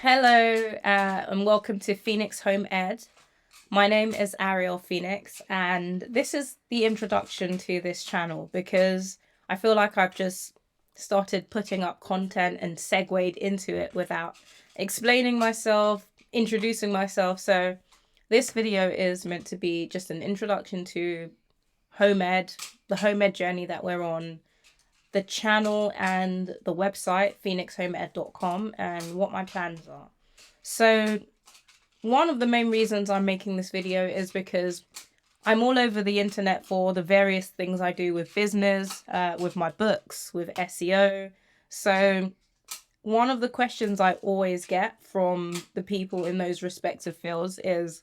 Hello, and welcome to Phoenix Home Ed. My name is Ariel Phoenix, and this is the introduction to this channel because I feel like I've just started putting up content and segued into it without explaining myself, introducing myself. So this video is meant to be just an introduction to home ed, the home ed journey that we're on, the channel and the website phoenixhomeed.com, and what my plans are. So one of the main reasons I'm making this video is because I'm all over the internet for the various things I do with business, with my books, with SEO. So one of the questions I always get from the people in those respective fields is,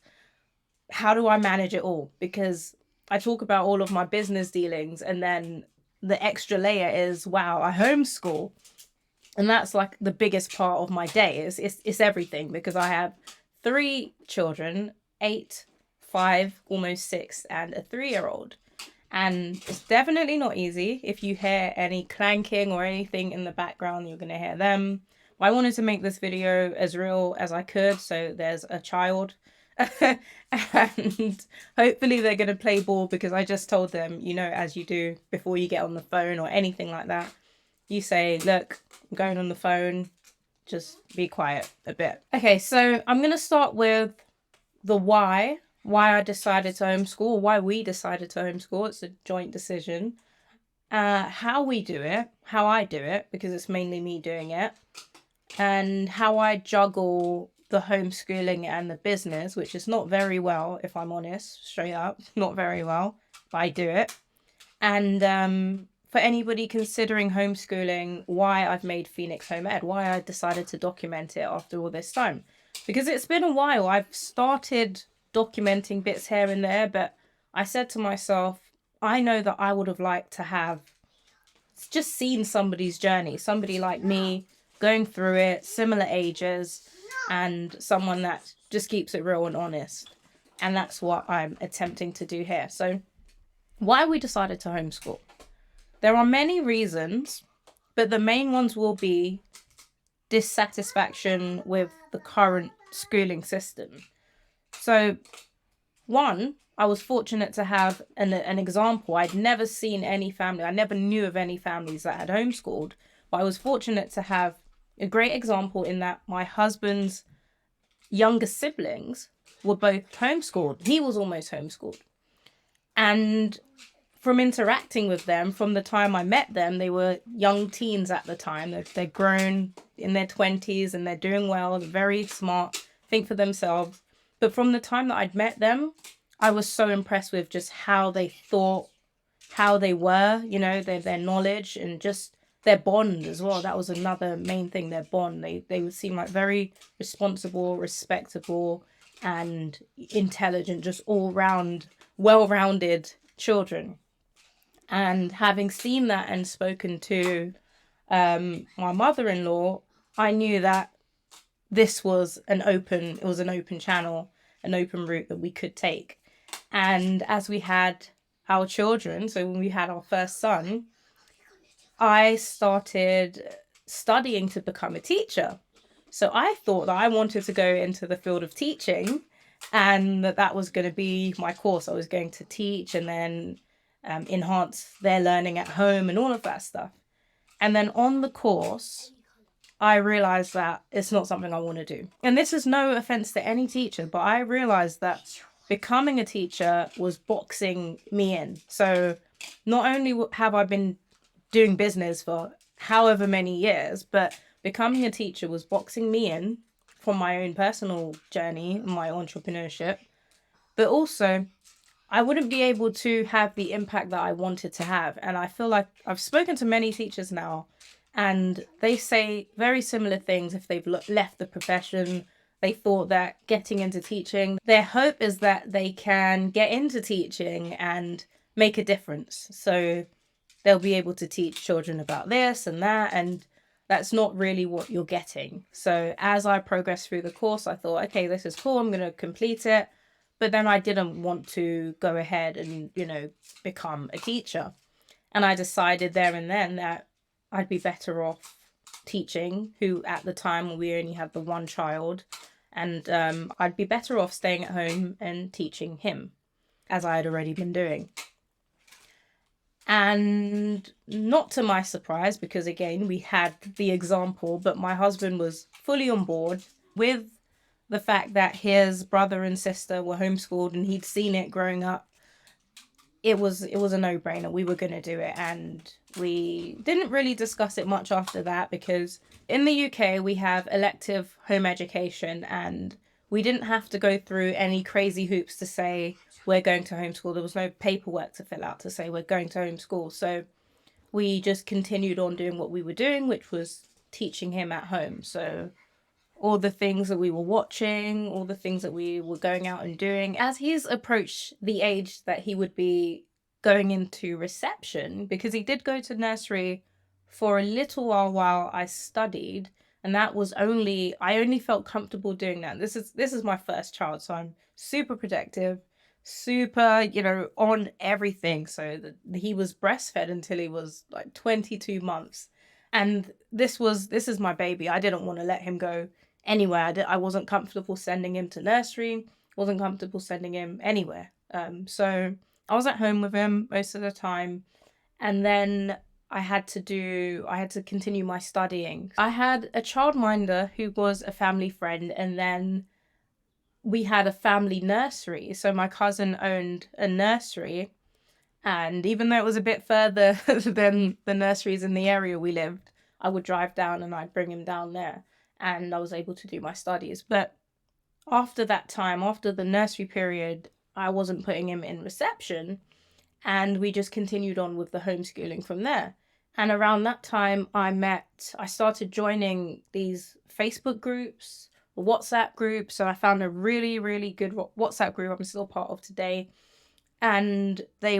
how do I manage it all? Because I talk about all of my business dealings, and then the extra layer is, wow, I homeschool. And that's like the biggest part of my day. It's everything, because I have 3 children, 8, 5, almost 6, and a 3-year-old. And it's definitely not easy. If you hear any clanking or anything in the background, you're going to hear them. I wanted to make this video as real as I could. So there's a child and hopefully they're going to play ball, because I just told them, as you do before you get on the phone or anything like that, you say, look, I'm going on the phone, just be quiet a bit. Okay, so I'm going to start with the why I decided to homeschool, why we decided to homeschool. It's a joint decision. How we do it, how I do it, because it's mainly me doing it, and how I juggle the homeschooling and the business, which is not very well, if I'm honest, straight up, not very well, but I do it. And for anybody considering homeschooling, why I've made Phoenix Home Ed, why I decided to document it after all this time. Because it's been a while. I've started documenting bits here and there, but I said to myself, I know that I would have liked to have just seen somebody's journey, somebody like me going through it, similar ages, and someone that just keeps it real and honest. And that's what I'm attempting to do here. So why we decided to homeschool. There are many reasons, but the main ones will be dissatisfaction with the current schooling system. So one, I was fortunate to have an example. I'd never seen any family. I never knew of any families that had homeschooled, but I was fortunate to have a great example in that my husband's younger siblings were both homeschooled. He was almost homeschooled. And from interacting with them, from the time I met them, they were young teens at the time. They're grown in their 20s and they're doing well. They're very smart, think for themselves. But from the time that I'd met them, I was so impressed with just how they thought, how they were, their knowledge, and just their bond as well. That was another main thing, their bond. They would seem like very responsible, respectable, and intelligent, just all round, well-rounded children. And having seen that and spoken to my mother-in-law, I knew that this was an open channel, an open route that we could take. And as we had our children, so when we had our first son, I started studying to become a teacher. So I thought that I wanted to go into the field of teaching, and that was going to be my course. I was going to teach and then enhance their learning at home and all of that stuff. And then on the course, I realized that it's not something I want to do. And this is no offense to any teacher, but I realized that becoming a teacher was boxing me in. So not only have I been doing business for however many years, but becoming a teacher was boxing me in from my own personal journey, my entrepreneurship. But also, I wouldn't be able to have the impact that I wanted to have. And I feel like I've spoken to many teachers now, and they say very similar things. If they've left the profession, they thought that getting into teaching, their hope is that they can get into teaching and make a difference. So they'll be able to teach children about this and that, and that's not really what you're getting. So as I progressed through the course, I thought, okay, this is cool, I'm going to complete it. But then I didn't want to go ahead and, become a teacher. And I decided there and then that I'd be better off teaching, who at the time we only had the one child, and I'd be better off staying at home and teaching him, as I had already been doing. And not to my surprise, because again, we had the example, but my husband was fully on board with the fact that his brother and sister were homeschooled and he'd seen it growing up. It was a no-brainer. We were going to do it, and we didn't really discuss it much after that, because in the UK we have elective home education, and we didn't have to go through any crazy hoops to say we're going to homeschool. There was no paperwork to fill out to say we're going to homeschool. So we just continued on doing what we were doing, which was teaching him at home. So all the things that we were watching, all the things that we were going out and doing. As he's approached the age that he would be going into reception, because he did go to nursery for a little while I studied, and that was I only felt comfortable doing that. This is my first child, so I'm super protective, super, on everything. So that he was breastfed until he was like 22 months. And this is my baby. I didn't want to let him go anywhere. I wasn't comfortable sending him to nursery, wasn't comfortable sending him anywhere. So I was at home with him most of the time, and then I had to continue my studying. I had a childminder who was a family friend, and then we had a family nursery. So my cousin owned a nursery, and even though it was a bit further than the nurseries in the area we lived, I would drive down and I'd bring him down there, and I was able to do my studies. But after that time, after the nursery period, I wasn't putting him in reception, and we just continued on with the homeschooling from there. And around that time, I started joining these Facebook groups, WhatsApp groups. So I found a really, really good WhatsApp group I'm still part of today. And they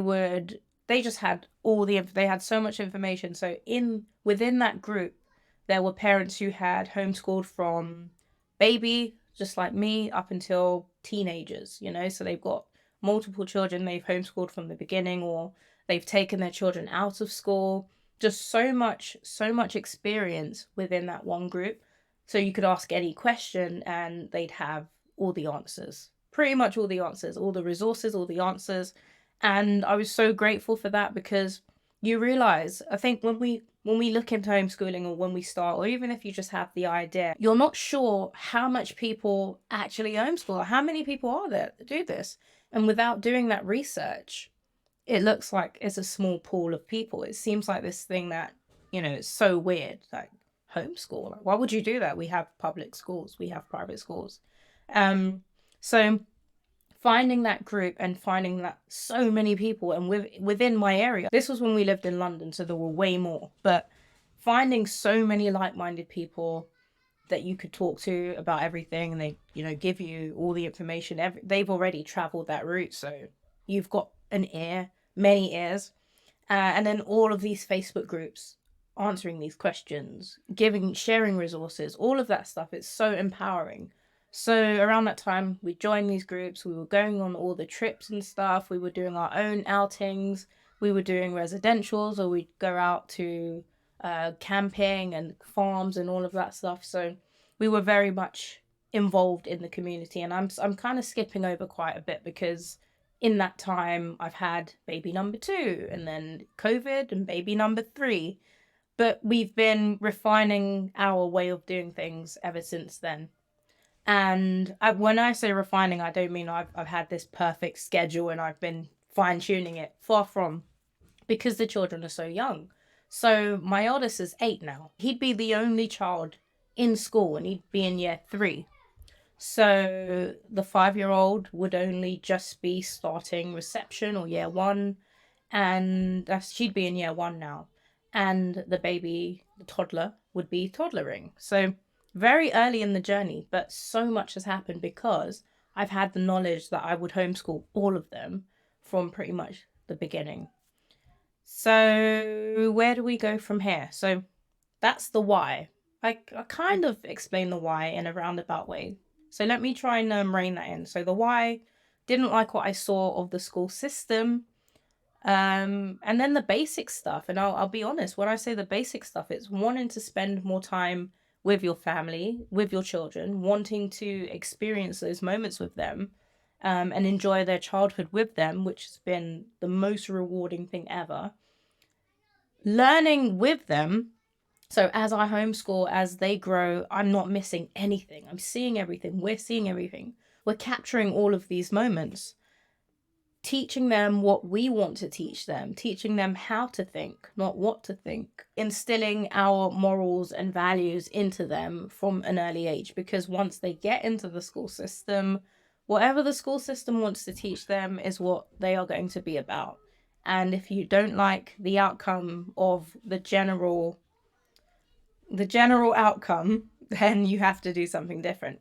just had they had so much information. So within that group, there were parents who had homeschooled from baby, just like me, up until teenagers, so they've got multiple children they've homeschooled from the beginning, or they've taken their children out of school. Just so much experience within that one group. So you could ask any question and they'd have all the answers, pretty much all the answers, all the resources, all the answers. And I was so grateful for that, because you realize, I think when we look into homeschooling, or when we start, or even if you just have the idea, you're not sure how much people actually homeschool, or how many people are there that do this. And without doing that research, it looks like it's a small pool of people. It seems like this thing that, it's so weird, like homeschool. Like, why would you do that? We have public schools, we have private schools. So finding that group and finding that so many people, and within my area, this was when we lived in London, so there were way more, but finding so many like-minded people that you could talk to about everything, and they, give you all the information. They've already traveled that route, so you've got many ears, and then all of these Facebook groups answering these questions, sharing resources, all of that stuff. It's so empowering. So around that time, we joined these groups. We were going on all the trips and stuff. We were doing our own outings. We were doing residentials, or we'd go out to camping and farms and all of that stuff. So we were very much involved in the community. And I'm kind of skipping over quite a bit, because in that time I've had baby number 2, and then COVID, and baby number 3. But we've been refining our way of doing things ever since then. And when I say refining, I don't mean I've had this perfect schedule and I've been fine-tuning it. Far from, because the children are so young. So my oldest is 8 now. He'd be the only child in school, and he'd be in year 3. So the 5-year-old would only just be starting reception, or year 1, and she'd be in year 1 now. And the baby, the toddler, would be toddlering. So very early in the journey, but so much has happened, because I've had the knowledge that I would homeschool all of them from pretty much the beginning. So where do we go from here? So that's the why. I kind of explained the why in a roundabout way. So let me try and rein that in. So the why: didn't like what I saw of the school system. And then the basic stuff, and I'll be honest, when I say the basic stuff, it's wanting to spend more time with your family, with your children, wanting to experience those moments with them, and enjoy their childhood with them, which has been the most rewarding thing ever. Learning with them. So as I homeschool, as they grow, I'm not missing anything. I'm seeing everything. We're seeing everything. We're capturing all of these moments, teaching them what we want to teach them, teaching them how to think, not what to think, instilling our morals and values into them from an early age. Because once they get into the school system, whatever the school system wants to teach them is what they are going to be about. And if you don't like the outcome of the general outcome, then you have to do something different.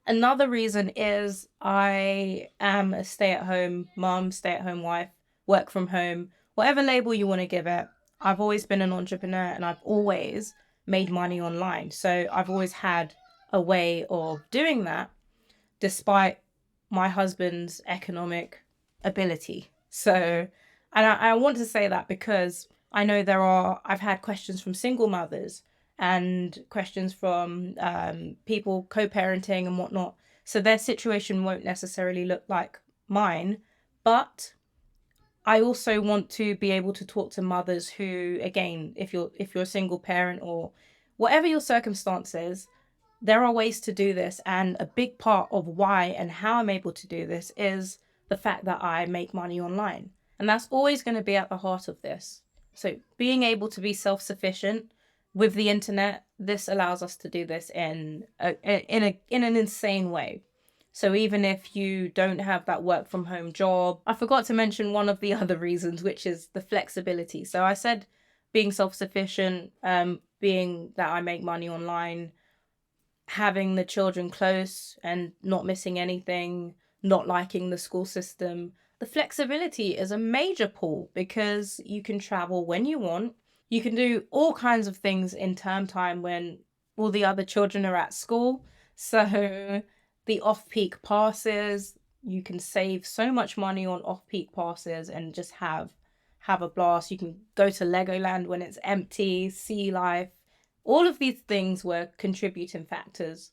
Another reason is I am a stay-at-home mom, stay-at-home wife, work from home, whatever label you want to give it. I've always been an entrepreneur and I've always made money online. So I've always had a way of doing that despite my husband's economic ability. So, and I want to say that because I know I've had questions from single mothers and questions from people co-parenting and whatnot. So their situation won't necessarily look like mine, but I also want to be able to talk to mothers who, again, if you're a single parent or whatever your circumstances, there are ways to do this. And a big part of why and how I'm able to do this is the fact that I make money online. And that's always going to be at the heart of this. So being able to be self-sufficient with the internet, this allows us to do this in an insane way. So even if you don't have that work from home job, I forgot to mention one of the other reasons, which is the flexibility. So I said being self-sufficient, being that I make money online, having the children close and not missing anything, not liking the school system. The flexibility is a major pull because you can travel when you want. You can do all kinds of things in term time when all the other children are at school. So the off-peak passes, you can save so much money on off-peak passes and just have a blast. You can go to Legoland when it's empty, see life. All of these things were contributing factors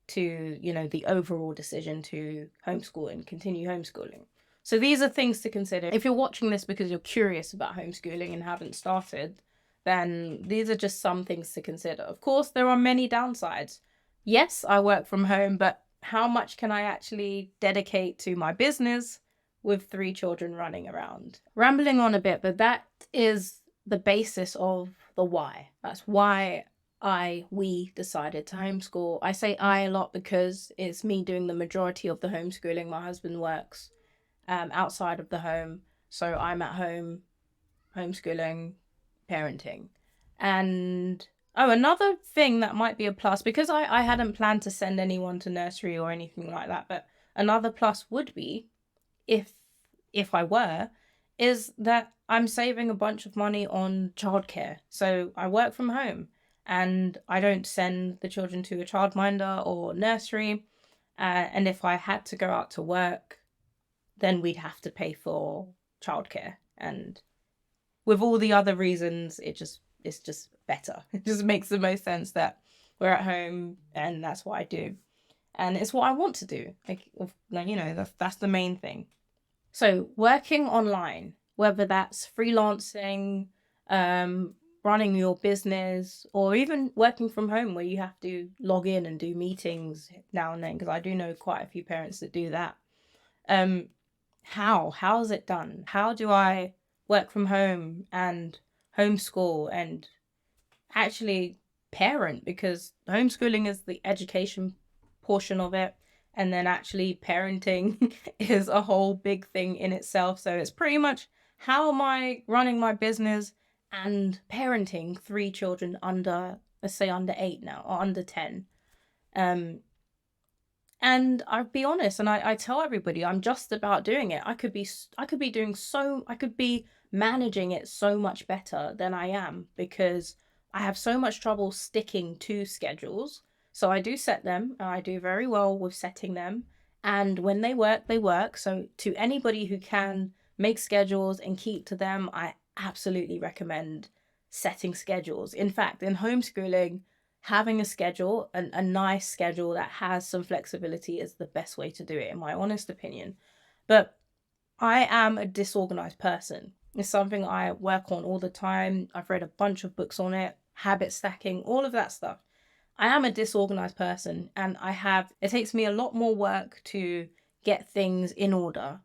to, the overall decision to homeschool and continue homeschooling. So these are things to consider. If you're watching this because you're curious about homeschooling and haven't started, then these are just some things to consider. Of course, there are many downsides. Yes, I work from home, but how much can I actually dedicate to my business with 3 children running around? Rambling on a bit, but that is the basis of the why. That's why we decided to homeschool. I say I a lot because it's me doing the majority of the homeschooling. My husband works outside of the home, so I'm at home homeschooling, parenting. And another thing that might be a plus, because I hadn't planned to send anyone to nursery or anything like that, but another plus would be, if I were, is that I'm saving a bunch of money on childcare. So I work from home and I don't send the children to a childminder or nursery. And if I had to go out to work, then we'd have to pay for childcare. And with all the other reasons, it's just better. It just makes the most sense that we're at home and that's what I do. And it's what I want to do. That's the main thing. So working online, whether that's freelancing, running your business, or even working from home where you have to log in and do meetings now and then, because I do know quite a few parents that do that. How is it done? How do I work from home and homeschool and actually parent? Because homeschooling is the education portion of it, and then actually parenting is a whole big thing in itself. So it's pretty much, how am I running my business and parenting 3 children under, let's say under 8 now, or under 10. And I'll be honest, and I tell everybody, I'm just about doing it. I could be managing it so much better than I am, because I have so much trouble sticking to schedules. So I do set them, and I do very well with setting them. And when they work, they work. So to anybody who can make schedules and keep to them, I absolutely recommend setting schedules. In fact, in homeschooling, having a schedule, a nice schedule that has some flexibility, is the best way to do it, in my honest opinion. But I am a disorganized person. It's something I work on all the time. I've read a bunch of books on it, habit stacking, all of that stuff. I am a disorganized person, and it takes me a lot more work to get things in order.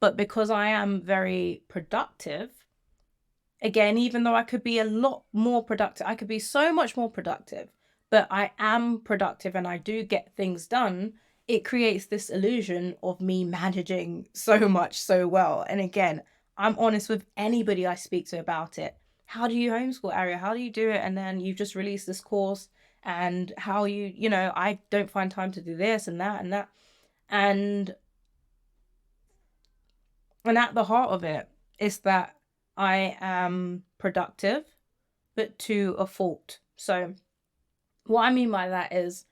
But because I am very productive, again, even though I could be a lot more productive, I could be so much more productive, but I am productive and I do get things done. It creates this illusion of me managing so much so well. And again, I'm honest with anybody I speak to about it. How do you homeschool, Aria? How do you do it? And then you've just released this course, and how I don't find time to do this and that and that. And at the heart of it is that I am productive, but to a fault. So what I mean by that is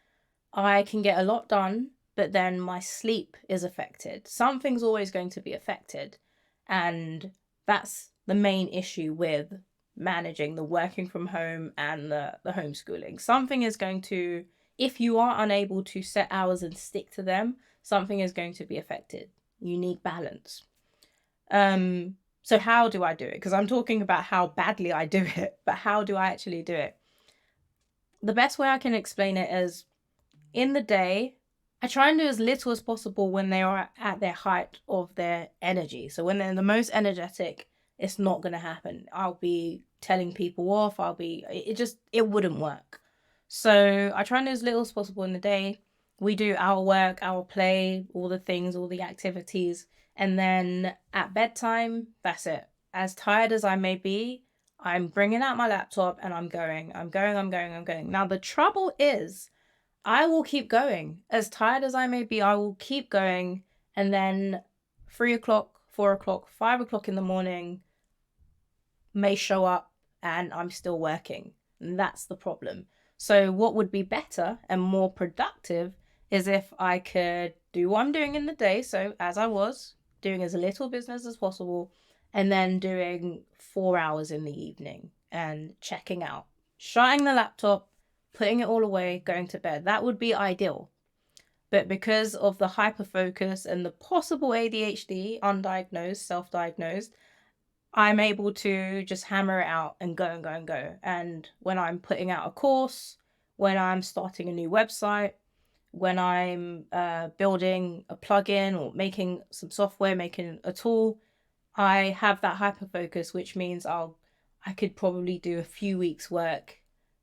I can get a lot done, but then my sleep is affected. Something's always going to be affected. And that's the main issue with managing the working from home and the homeschooling. Something is going to, if you are unable to set hours and stick to them, something is going to be affected. You need balance. So how do I do it? Because I'm talking about how badly I do it, but how do I actually do it? The best way I can explain it is, in the day, I try and do as little as possible when they are at their height of their energy. So when they're the most energetic, it's not going to happen. I'll be telling people off. It wouldn't work. So I try and do as little as possible in the day. We do our work, our play, all the things, all the activities. And then at bedtime, that's it. As tired as I may be, I'm bringing out my laptop and I'm going. Now, the trouble is, I will keep going. As tired as I may be, I will keep going. And then 3 o'clock, 4 o'clock, 5 o'clock in the morning may show up and I'm still working. And that's the problem. So what would be better and more productive is if I could do what I'm doing in the day. So as I was doing as little business as possible, and then doing 4 hours in the evening and checking out, shutting the laptop, putting it all away, going to bed. That would be ideal. But because of the hyperfocus and the possible ADHD, undiagnosed, self-diagnosed, I'm able to just hammer it out and go and go and go. And when I'm putting out a course, when I'm starting a new website, when I'm building a plugin or making some software, making a tool, I have that hyperfocus, which means I could probably do a few weeks work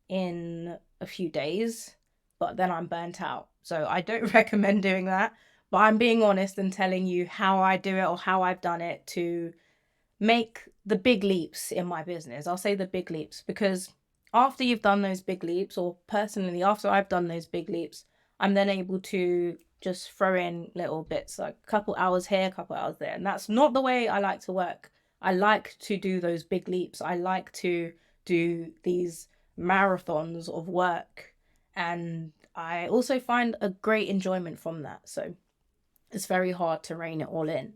in a few days, but then I'm burnt out. So I don't recommend doing that, but I'm being honest and telling you how I do it or how I've done it to make the big leaps in my business. I'll say the big leaps, because after you've done those big leaps, or personally, after I've done those big leaps, I'm then able to just throw in little bits, like a couple hours here, a couple hours there. And that's not the way I like to work. I like to do those big leaps. I like to do these marathons of work. And I also find a great enjoyment from that. So it's very hard to rein it all in.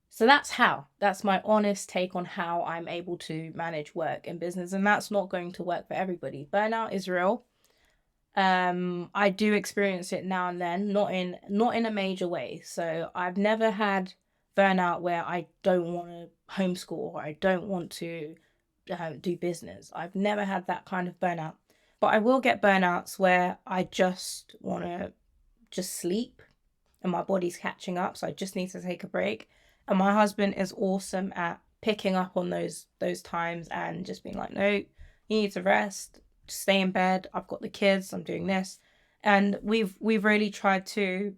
So that's my honest take on how I'm able to manage work and business. And that's not going to work for everybody. Burnout is real. I do experience it now and then, not in a major way. So I've never had burnout where I don't want to homeschool or I don't want to do business. I've never had that kind of burnout. But I will get burnouts where I just want to just sleep and my body's catching up, so I just need to take a break. And my husband is awesome at picking up on those times and just being like, no, you need to rest, stay in bed. I've got the kids, I'm doing this. And we've really tried to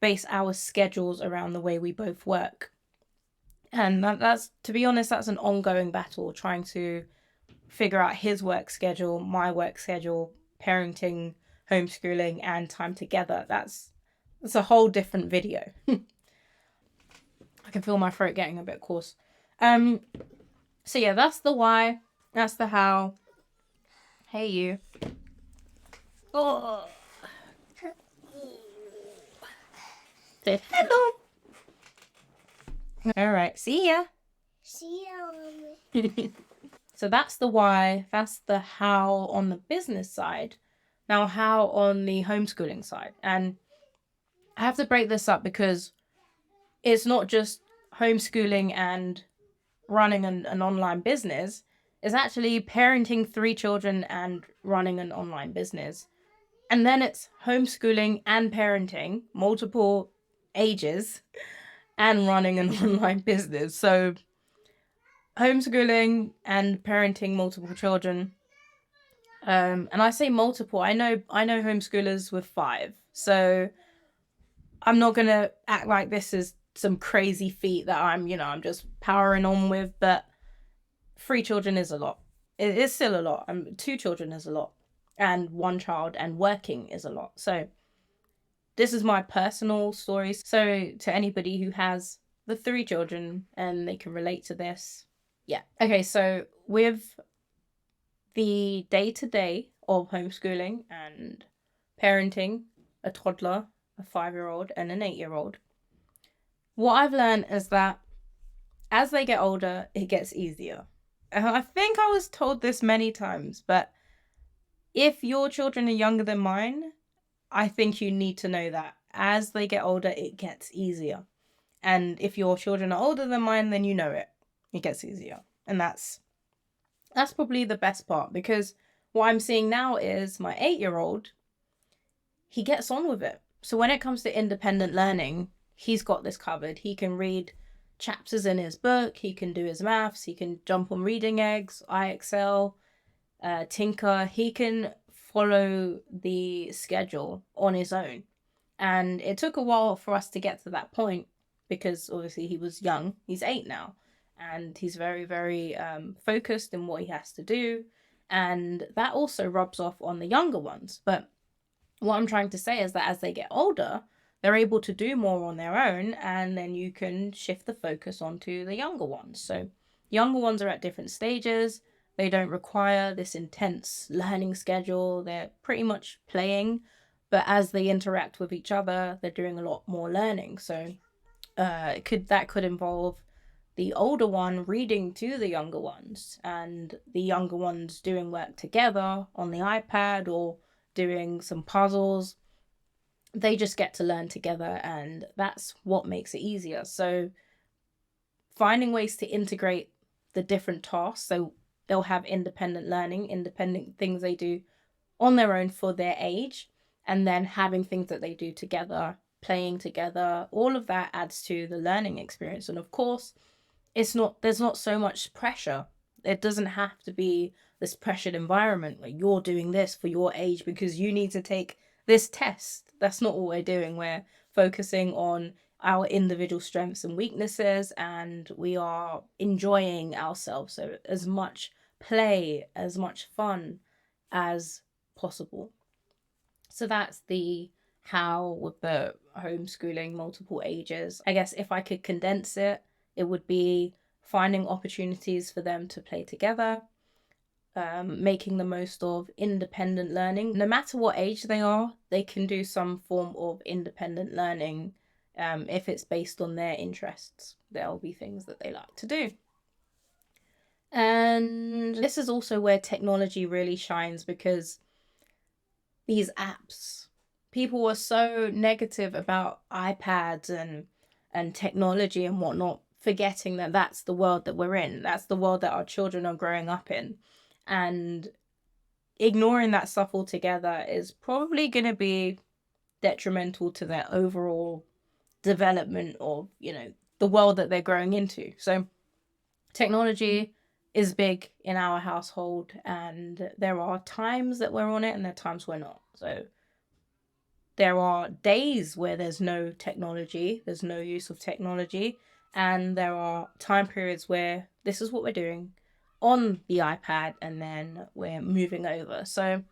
base our schedules around the way we both work. And that's, to be honest, that's an ongoing battle, trying to figure out his work schedule, my work schedule, parenting, homeschooling, and time together. That's a whole different video. I can feel my throat getting a bit coarse. So yeah, that's the why, that's the how. Hey, you. Oh. Say hello. All right. See ya. See ya, Mommy. So that's the why, that's the how on the business side. Now, how on the homeschooling side. And I have to break this up because it's not just homeschooling and running an online business, it's actually parenting 3 children and running an online business. And then it's homeschooling and parenting multiple ages and running an online business. So homeschooling and parenting multiple children. And I say multiple. I know homeschoolers with 5. So I'm not gonna act like this is some crazy feat that I'm just powering on with, but 3 children is a lot. It is still a lot. 2 children is a lot. And 1 child and working is a lot. So this is my personal story. So to anybody who has the 3 children and they can relate to this. Yeah. Okay, so with the day-to-day of homeschooling and parenting a toddler, a 5-year-old, and an 8-year-old, what I've learned is that as they get older, it gets easier. And I think I was told this many times, but if your children are younger than mine, I think you need to know that as they get older, it gets easier. And if your children are older than mine, then you know it. It gets easier. And that's probably the best part, because what I'm seeing now is my 8-year-old, he gets on with it. So when it comes to independent learning, he's got this covered. He can read chapters in his book, he can do his maths, he can jump on reading eggs, IXL, Tinker. He can follow the schedule on his own. And it took a while for us to get to that point because obviously he was young. He's 8 now. And he's very, very focused in what he has to do. And that also rubs off on the younger ones. But what I'm trying to say is that as they get older, they're able to do more on their own, and then you can shift the focus onto the younger ones. So younger ones are at different stages. They don't require this intense learning schedule. They're pretty much playing, but as they interact with each other, they're doing a lot more learning. So that could involve the older one reading to the younger ones, and the younger ones doing work together on the iPad or doing some puzzles. They just get to learn together, and that's what makes it easier. So finding ways to integrate the different tasks, so they'll have independent learning, independent things they do on their own for their age, and then having things that they do together, playing together, all of that adds to the learning experience. And of course, there's not so much pressure. It doesn't have to be this pressured environment where you're doing this for your age because you need to take this test. That's not what we're doing. We're focusing on our individual strengths and weaknesses, and we are enjoying ourselves. So as much play, as much fun as possible. So that's the how with the homeschooling multiple ages. I guess if I could condense it, it would be finding opportunities for them to play together, making the most of independent learning. No matter what age they are, they can do some form of independent learning. If it's based on their interests, there'll be things that they like to do. And this is also where technology really shines, because these apps, people were so negative about iPads and technology and whatnot, forgetting that that's the world that we're in. That's the world that our children are growing up in. And ignoring that stuff altogether is probably going to be detrimental to their overall development of, the world that they're growing into. So technology is big in our household, and there are times that we're on it and there are times we're not. So there are days where there's no technology, there's no use of technology, and there are time periods where this is what we're doing on the iPad and then we're moving over. So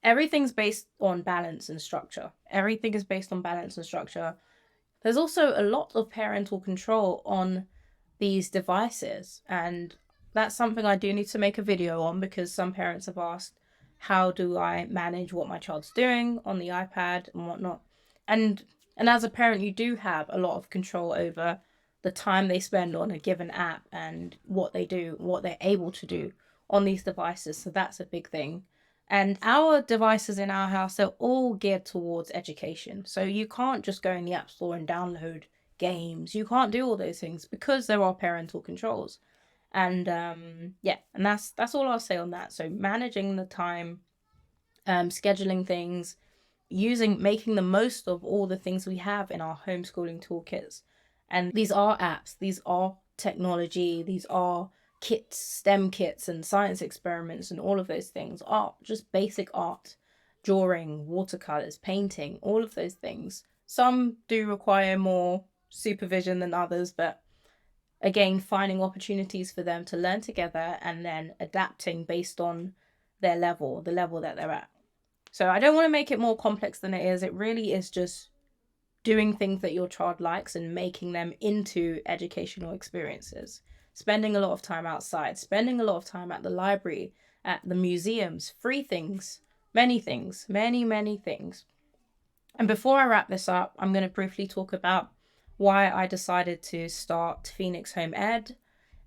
everything's based on balance and structure. Everything is based on balance and structure. There's also a lot of parental control on these devices, and that's something I do need to make a video on, because some parents have asked, how do I manage what my child's doing on the iPad and whatnot? And as a parent, you do have a lot of control over the time they spend on a given app and what they do, what they're able to do on these devices. So that's a big thing. And our devices in our house, they're all geared towards education. So you can't just go in the App Store and download games. You can't do all those things because there are parental controls. And yeah, and that's all I'll say on that. So managing the time, scheduling things, making the most of all the things we have in our homeschooling toolkits. And these are apps, these are technology, these are kits, STEM kits and science experiments and all of those things. Art, just basic art, drawing, watercolors, painting, all of those things. Some do require more supervision than others, but again, finding opportunities for them to learn together and then adapting based on their level, the level that they're at. So I don't want to make it more complex than it is. It really is just doing things that your child likes and making them into educational experiences. Spending a lot of time outside, spending a lot of time at the library, at the museums, free things, many, many things. And before I wrap this up, I'm going to briefly talk about why I decided to start Phoenix Home Ed.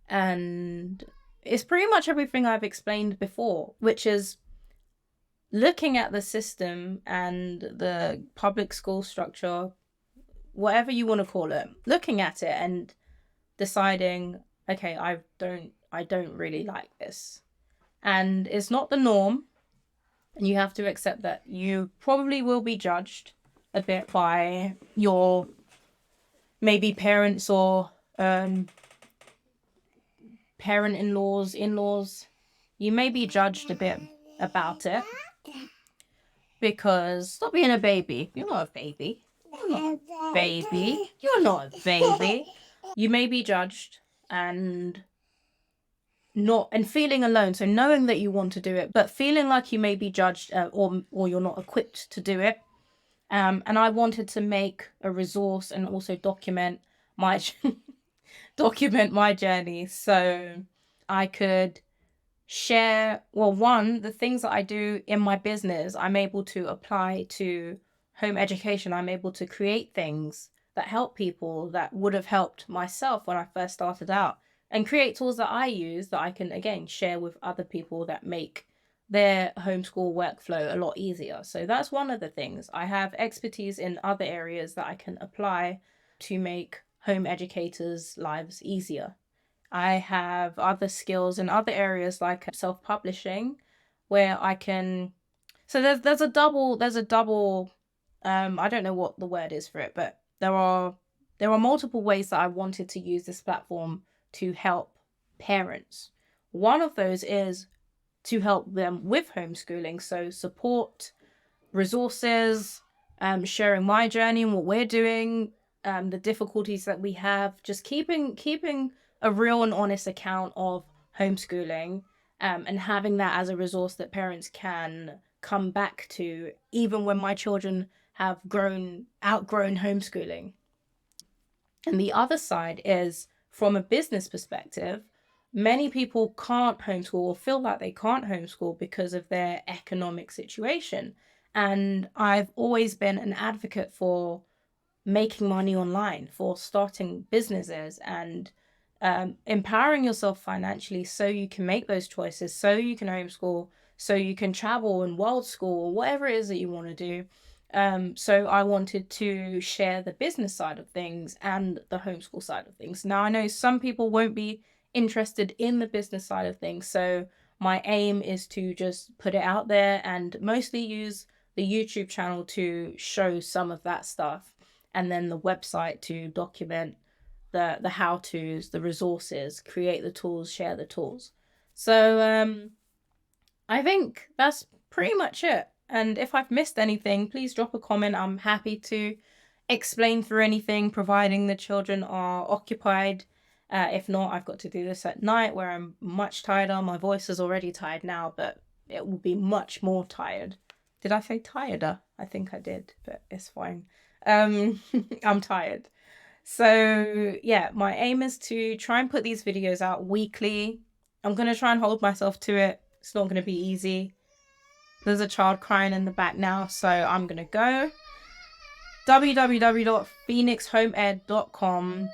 And it's pretty much everything I've explained before, which is looking at the system and the public school structure, whatever you want to call it, looking at it and deciding, okay, I don't really like this. And it's not the norm. And you have to accept that you probably will be judged a bit by your maybe parents or parent-in-laws, in-laws. You may be judged a bit about it because stop being a baby. You're not a baby. You're not a baby. You're not a baby. You may be judged and feeling alone. So knowing that you want to do it, but feeling like you may be judged or you're not equipped to do it. And I wanted to make a resource and also document my journey so I could share, the things that I do in my business, I'm able to apply to home education. I'm able to create things that help people that would have helped myself when I first started out, and create tools that I use that I can, again, share with other people that make their homeschool workflow a lot easier. So that's one of the things. I have expertise in other areas that I can apply to make home educators' lives easier. I have other skills in other areas like self-publishing, where I can. So there's a double. I don't know what the word is for it, but there are multiple ways that I wanted to use this platform to help parents. One of those is to help them with homeschooling, so support, resources, sharing my journey and what we're doing, the difficulties that we have, just keeping a real and honest account of homeschooling, and having that as a resource that parents can come back to even when my children have outgrown homeschooling. And the other side is, from a business perspective, many people can't homeschool or feel like they can't homeschool because of their economic situation. And I've always been an advocate for making money online, for starting businesses and empowering yourself financially so you can make those choices, so you can homeschool, so you can travel and world school or whatever it is that you want to do. So I wanted to share the business side of things and the homeschool side of things. Now, I know some people won't be interested in the business side of things, so my aim is to just put it out there and mostly use the YouTube channel to show some of that stuff, and then the website to document the how-tos, the resources, create the tools, share the tools. So I think that's pretty much it. And if I've missed anything, please drop a comment. I'm happy to explain through anything, providing the children are occupied. If not, I've got to do this at night where I'm much tireder. My voice is already tired now, but it will be much more tired. Did I say tireder? I think I did, but it's fine. I'm tired. So yeah, my aim is to try and put these videos out weekly. I'm going to try and hold myself to it. It's not going to be easy. There's a child crying in the back now, so I'm going to go. www.phoenixhomeed.com.